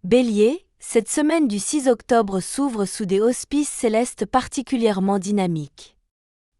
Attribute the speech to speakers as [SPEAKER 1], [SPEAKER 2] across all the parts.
[SPEAKER 1] Bélier, cette semaine du 6 octobre s'ouvre sous des auspices célestes particulièrement dynamiques.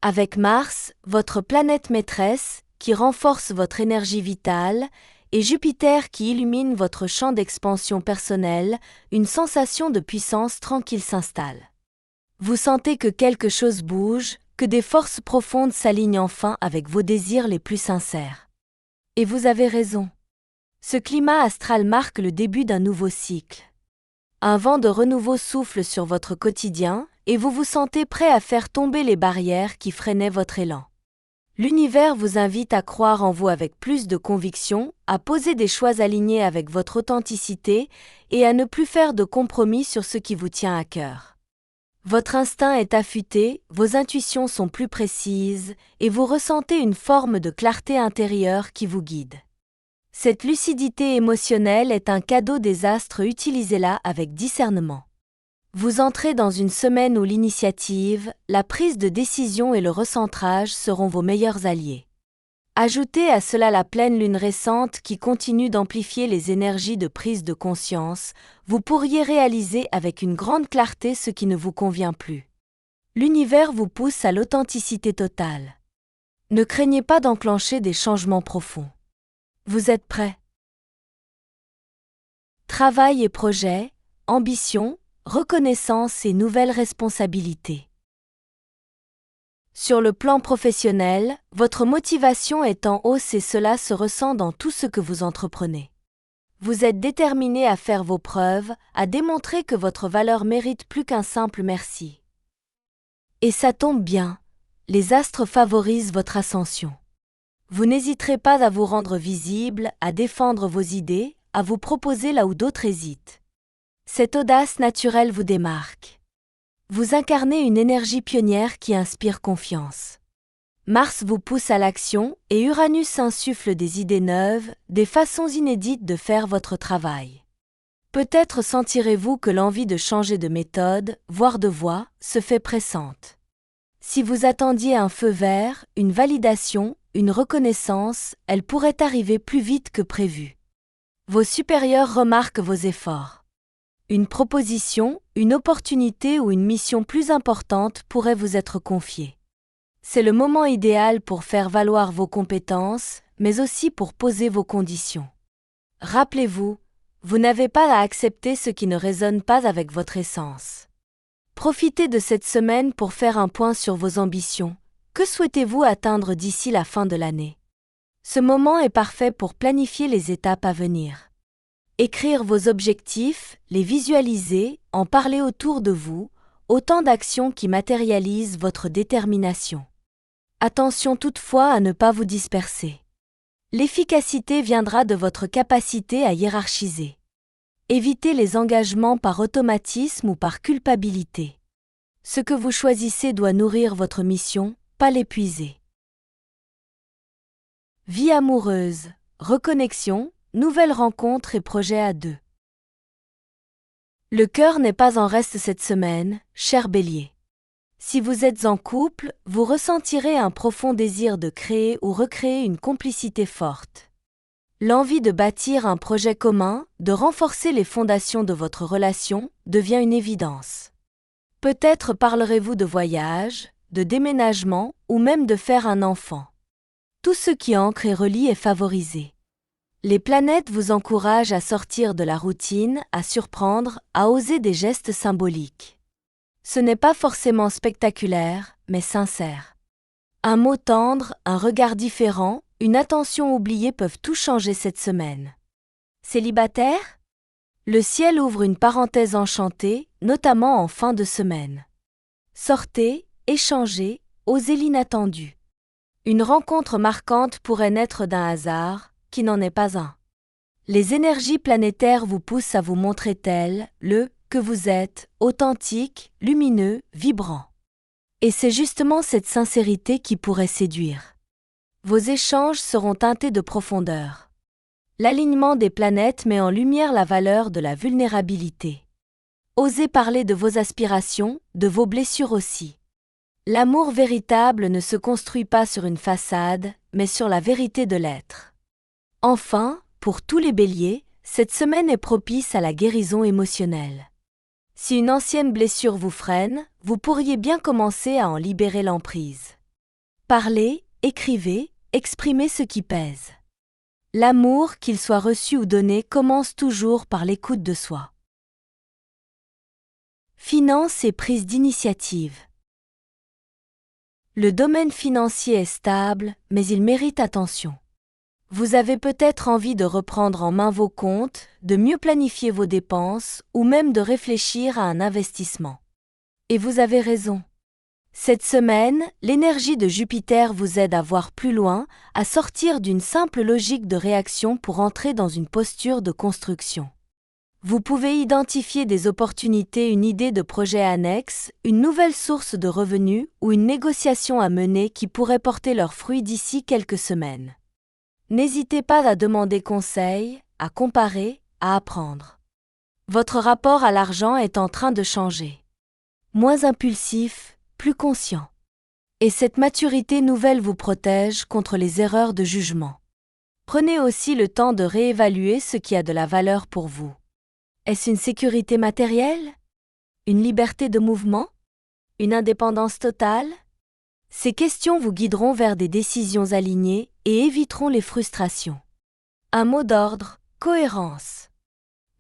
[SPEAKER 1] Avec Mars, votre planète maîtresse, qui renforce votre énergie vitale, et Jupiter qui illumine votre champ d'expansion personnelle, une sensation de puissance tranquille s'installe. Vous sentez que quelque chose bouge, que des forces profondes s'alignent enfin avec vos désirs les plus sincères. Et vous avez raison. Ce climat astral marque le début d'un nouveau cycle. Un vent de renouveau souffle sur votre quotidien, et vous vous sentez prêt à faire tomber les barrières qui freinaient votre élan. L'univers vous invite à croire en vous avec plus de conviction, à poser des choix alignés avec votre authenticité et à ne plus faire de compromis sur ce qui vous tient à cœur. Votre instinct est affûté, vos intuitions sont plus précises, et vous ressentez une forme de clarté intérieure qui vous guide. Cette lucidité émotionnelle est un cadeau des astres, utilisez-la avec discernement. Vous entrez dans une semaine où l'initiative, la prise de décision et le recentrage seront vos meilleurs alliés. Ajoutez à cela la pleine lune récente qui continue d'amplifier les énergies de prise de conscience, vous pourriez réaliser avec une grande clarté ce qui ne vous convient plus. L'univers vous pousse à l'authenticité totale. Ne craignez pas d'enclencher des changements profonds. Vous êtes prêt? Travail et projet, ambition, reconnaissance et nouvelles responsabilités. Sur le plan professionnel, votre motivation est en hausse et cela se ressent dans tout ce que vous entreprenez. Vous êtes déterminé à faire vos preuves, à démontrer que votre valeur mérite plus qu'un simple merci. Et ça tombe bien, les astres favorisent votre ascension. Vous n'hésiterez pas à vous rendre visible, à défendre vos idées, à vous proposer là où d'autres hésitent. Cette audace naturelle vous démarque. Vous incarnez une énergie pionnière qui inspire confiance. Mars vous pousse à l'action et Uranus insuffle des idées neuves, des façons inédites de faire votre travail. Peut-être sentirez-vous que l'envie de changer de méthode, voire de voie, se fait pressante. Si vous attendiez un feu vert, une validation, une reconnaissance, elle pourrait arriver plus vite que prévu. Vos supérieurs remarquent vos efforts. Une proposition, une opportunité ou une mission plus importante pourrait vous être confiée. C'est le moment idéal pour faire valoir vos compétences, mais aussi pour poser vos conditions. Rappelez-vous, vous n'avez pas à accepter ce qui ne résonne pas avec votre essence. Profitez de cette semaine pour faire un point sur vos ambitions. Que souhaitez-vous atteindre d'ici la fin de l'année? Ce moment est parfait pour planifier les étapes à venir. Écrire vos objectifs, les visualiser, en parler autour de vous, autant d'actions qui matérialisent votre détermination. Attention toutefois à ne pas vous disperser. L'efficacité viendra de votre capacité à hiérarchiser. Évitez les engagements par automatisme ou par culpabilité. Ce que vous choisissez doit nourrir votre mission, pas l'épuiser. Vie amoureuse, reconnexion, nouvelles rencontres et projets à deux. Le cœur n'est pas en reste cette semaine, cher Bélier. Si vous êtes en couple, vous ressentirez un profond désir de créer ou recréer une complicité forte. L'envie de bâtir un projet commun, de renforcer les fondations de votre relation, devient une évidence. Peut-être parlerez-vous de voyage, de déménagement ou même de faire un enfant. Tout ce qui ancre et relie est favorisé. Les planètes vous encouragent à sortir de la routine, à surprendre, à oser des gestes symboliques. Ce n'est pas forcément spectaculaire, mais sincère. Un mot tendre, un regard différent, une attention oubliée peuvent tout changer cette semaine. Célibataire? Le ciel ouvre une parenthèse enchantée, notamment en fin de semaine. Sortez, échangez, osez l'inattendu. Une rencontre marquante pourrait naître d'un hasard, qui n'en est pas un. Les énergies planétaires vous poussent à vous montrer tel, que vous êtes, authentique, lumineux, vibrant. Et c'est justement cette sincérité qui pourrait séduire. Vos échanges seront teintés de profondeur. L'alignement des planètes met en lumière la valeur de la vulnérabilité. Osez parler de vos aspirations, de vos blessures aussi. L'amour véritable ne se construit pas sur une façade, mais sur la vérité de l'être. Enfin, pour tous les béliers, cette semaine est propice à la guérison émotionnelle. Si une ancienne blessure vous freine, vous pourriez bien commencer à en libérer l'emprise. Parlez, écrivez, exprimez ce qui pèse. L'amour, qu'il soit reçu ou donné, commence toujours par l'écoute de soi. Finances et prise d'initiative. Le domaine financier est stable, mais il mérite attention. Vous avez peut-être envie de reprendre en main vos comptes, de mieux planifier vos dépenses ou même de réfléchir à un investissement. Et vous avez raison. Cette semaine, l'énergie de Jupiter vous aide à voir plus loin, à sortir d'une simple logique de réaction pour entrer dans une posture de construction. Vous pouvez identifier des opportunités, une idée de projet annexe, une nouvelle source de revenus ou une négociation à mener qui pourrait porter leurs fruits d'ici quelques semaines. N'hésitez pas à demander conseil, à comparer, à apprendre. Votre rapport à l'argent est en train de changer. Moins impulsif, plus conscient. Et cette maturité nouvelle vous protège contre les erreurs de jugement. Prenez aussi le temps de réévaluer ce qui a de la valeur pour vous. Est-ce une sécurité matérielle? Une liberté de mouvement? Une indépendance totale? Ces questions vous guideront vers des décisions alignées et éviteront les frustrations. Un mot d'ordre, cohérence.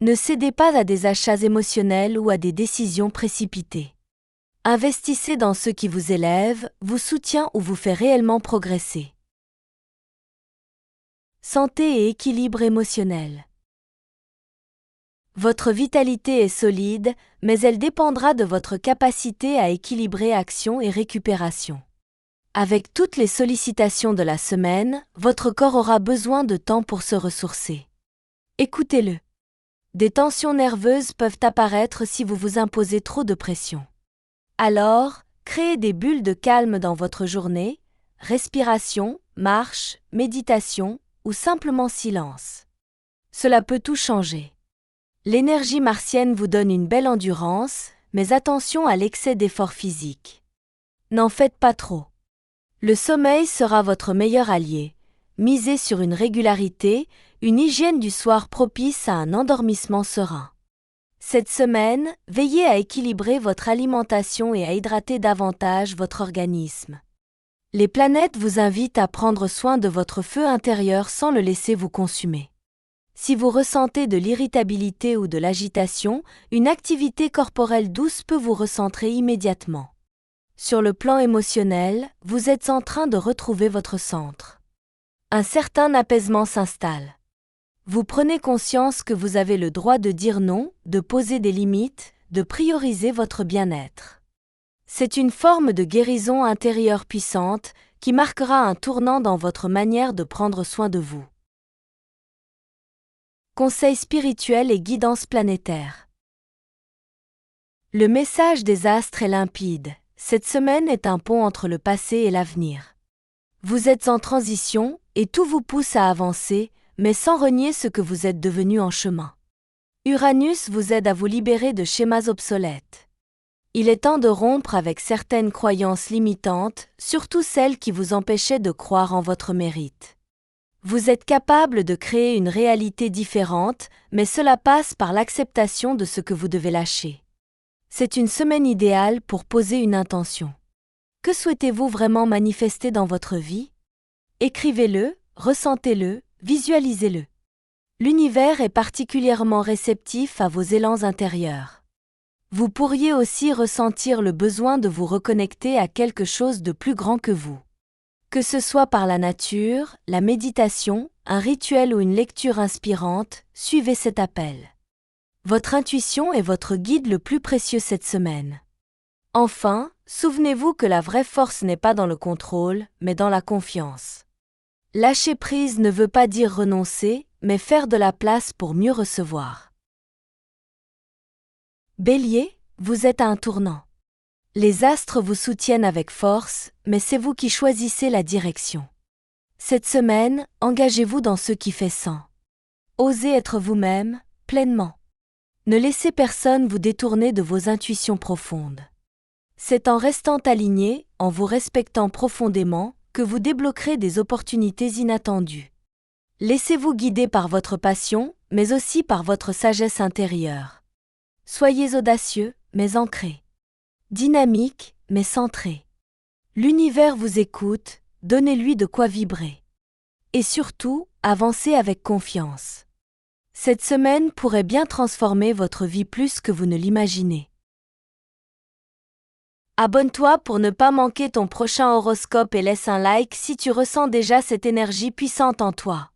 [SPEAKER 1] Ne cédez pas à des achats émotionnels ou à des décisions précipitées. Investissez dans ce qui vous élève, vous soutient ou vous fait réellement progresser. Santé et équilibre émotionnel. Votre vitalité est solide, mais elle dépendra de votre capacité à équilibrer action et récupération. Avec toutes les sollicitations de la semaine, votre corps aura besoin de temps pour se ressourcer. Écoutez-le. Des tensions nerveuses peuvent apparaître si vous vous imposez trop de pression. Alors, créez des bulles de calme dans votre journée, respiration, marche, méditation ou simplement silence. Cela peut tout changer. L'énergie martienne vous donne une belle endurance, mais attention à l'excès d'effort physique. N'en faites pas trop. Le sommeil sera votre meilleur allié. Misez sur une régularité, une hygiène du soir propice à un endormissement serein. Cette semaine, veillez à équilibrer votre alimentation et à hydrater davantage votre organisme. Les planètes vous invitent à prendre soin de votre feu intérieur sans le laisser vous consumer. Si vous ressentez de l'irritabilité ou de l'agitation, une activité corporelle douce peut vous recentrer immédiatement. Sur le plan émotionnel, vous êtes en train de retrouver votre centre. Un certain apaisement s'installe. Vous prenez conscience que vous avez le droit de dire non, de poser des limites, de prioriser votre bien-être. C'est une forme de guérison intérieure puissante qui marquera un tournant dans votre manière de prendre soin de vous. Conseils spirituels et guidance planétaire. Le message des astres est limpide. Cette semaine est un pont entre le passé et l'avenir. Vous êtes en transition et tout vous pousse à avancer, mais sans renier ce que vous êtes devenu en chemin. Uranus vous aide à vous libérer de schémas obsolètes. Il est temps de rompre avec certaines croyances limitantes, surtout celles qui vous empêchaient de croire en votre mérite. Vous êtes capable de créer une réalité différente, mais cela passe par l'acceptation de ce que vous devez lâcher. C'est une semaine idéale pour poser une intention. Que souhaitez-vous vraiment manifester dans votre vie? Écrivez-le, ressentez-le, visualisez-le. L'univers est particulièrement réceptif à vos élans intérieurs. Vous pourriez aussi ressentir le besoin de vous reconnecter à quelque chose de plus grand que vous. Que ce soit par la nature, la méditation, un rituel ou une lecture inspirante, suivez cet appel. Votre intuition est votre guide le plus précieux cette semaine. Enfin, souvenez-vous que la vraie force n'est pas dans le contrôle, mais dans la confiance. Lâcher prise ne veut pas dire renoncer, mais faire de la place pour mieux recevoir. Bélier, vous êtes à un tournant. Les astres vous soutiennent avec force, mais c'est vous qui choisissez la direction. Cette semaine, engagez-vous dans ce qui fait sens. Osez être vous-même, pleinement. Ne laissez personne vous détourner de vos intuitions profondes. C'est en restant aligné, en vous respectant profondément, que vous débloquerez des opportunités inattendues. Laissez-vous guider par votre passion, mais aussi par votre sagesse intérieure. Soyez audacieux, mais ancré. Dynamique, mais centré. L'univers vous écoute, donnez-lui de quoi vibrer. Et surtout, avancez avec confiance. Cette semaine pourrait bien transformer votre vie plus que vous ne l'imaginez. Abonne-toi pour ne pas manquer ton prochain horoscope et laisse un like si tu ressens déjà cette énergie puissante en toi.